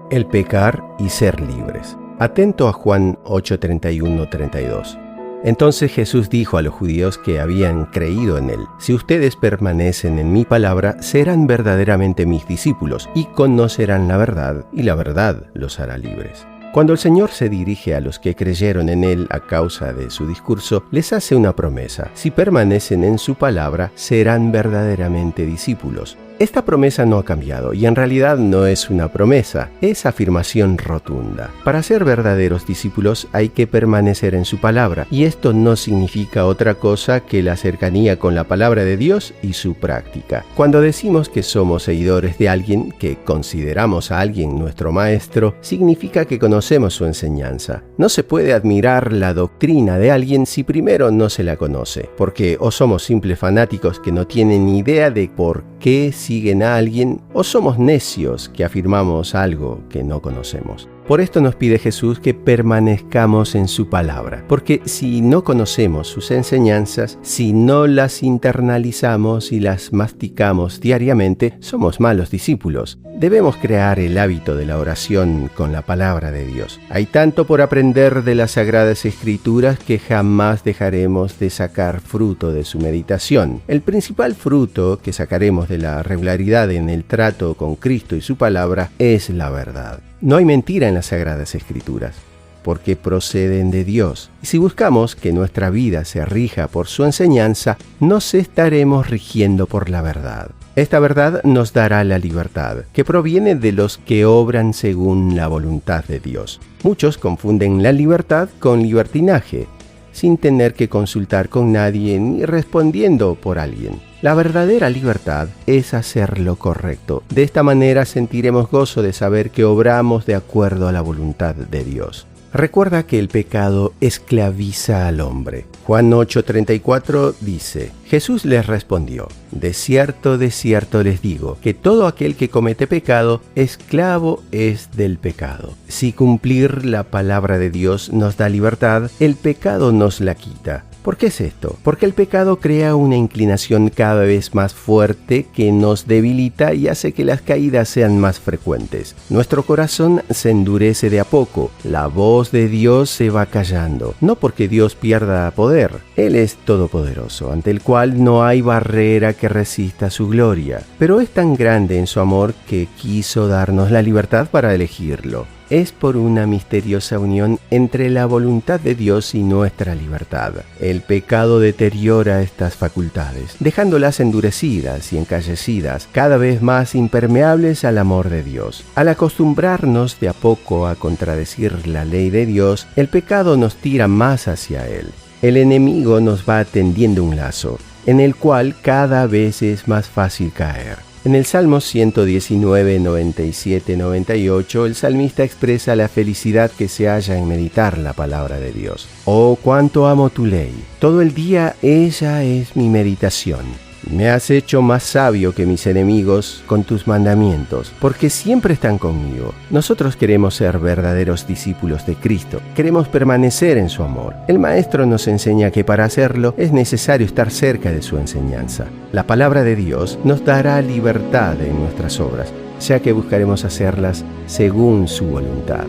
El pecar y ser libres. Atento a Juan 8:31-32. Entonces Jesús dijo a los judíos que habían creído en él: si ustedes permanecen en mi palabra, serán verdaderamente mis discípulos y conocerán la verdad, y la verdad los hará libres. Cuando el Señor se dirige a los que creyeron en Él a causa de su discurso, les hace una promesa: si permanecen en su palabra, serán verdaderamente discípulos. Esta promesa no ha cambiado y en realidad no es una promesa, es afirmación rotunda. Para ser verdaderos discípulos hay que permanecer en su palabra, y esto no significa otra cosa que la cercanía con la palabra de Dios y su práctica. Cuando decimos que somos seguidores de alguien, que consideramos a alguien nuestro maestro, significa que conocemos su enseñanza. No se puede admirar la doctrina de alguien si primero no se la conoce, porque o somos simples fanáticos que no tienen ni idea de por qué siguen a alguien, o somos necios que afirmamos algo que no conocemos. Por esto nos pide Jesús que permanezcamos en su palabra, porque si no conocemos sus enseñanzas, si no las internalizamos y las masticamos diariamente, somos malos discípulos. Debemos crear el hábito de la oración con la palabra de Dios. Hay tanto por aprender de las Sagradas Escrituras que jamás dejaremos de sacar fruto de su meditación. El principal fruto que sacaremos de la regularidad en el trato con Cristo y su palabra es la verdad. No hay mentira en las Sagradas Escrituras, porque proceden de Dios. Y si buscamos que nuestra vida se rija por su enseñanza, nos estaremos rigiendo por la verdad. Esta verdad nos dará la libertad, que proviene de los que obran según la voluntad de Dios. Muchos confunden la libertad con libertinaje, sin tener que consultar con nadie ni respondiendo por alguien. La verdadera libertad es hacer lo correcto. De esta manera sentiremos gozo de saber que obramos de acuerdo a la voluntad de Dios. Recuerda que el pecado esclaviza al hombre. Juan 8:34 dice: Jesús les respondió: de cierto les digo, que todo aquel que comete pecado, esclavo es del pecado. Si cumplir la palabra de Dios nos da libertad, el pecado nos la quita. ¿Por qué es esto? Porque el pecado crea una inclinación cada vez más fuerte que nos debilita y hace que las caídas sean más frecuentes. Nuestro corazón se endurece de a poco. La voz de Dios se va callando. No porque Dios pierda poder. Él es todopoderoso, ante el cual no hay barrera que resista su gloria. Pero es tan grande en su amor que quiso darnos la libertad para elegirlo. Es por una misteriosa unión entre la voluntad de Dios y nuestra libertad. El pecado deteriora estas facultades, dejándolas endurecidas y encallecidas, cada vez más impermeables al amor de Dios. Al acostumbrarnos de a poco a contradecir la ley de Dios, el pecado nos tira más hacia él. El enemigo nos va tendiendo un lazo, en el cual cada vez es más fácil caer. En el Salmo 119, 97, 98, el salmista expresa la felicidad que se halla en meditar la palabra de Dios. Oh, cuánto amo tu ley. Todo el día ella es mi meditación. Me has hecho más sabio que mis enemigos con tus mandamientos, porque siempre están conmigo. Nosotros queremos ser verdaderos discípulos de Cristo. Queremos permanecer en su amor. El Maestro nos enseña que para hacerlo es necesario estar cerca de su enseñanza. La palabra de Dios nos dará libertad en nuestras obras, ya que buscaremos hacerlas según su voluntad.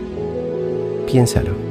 Piénsalo.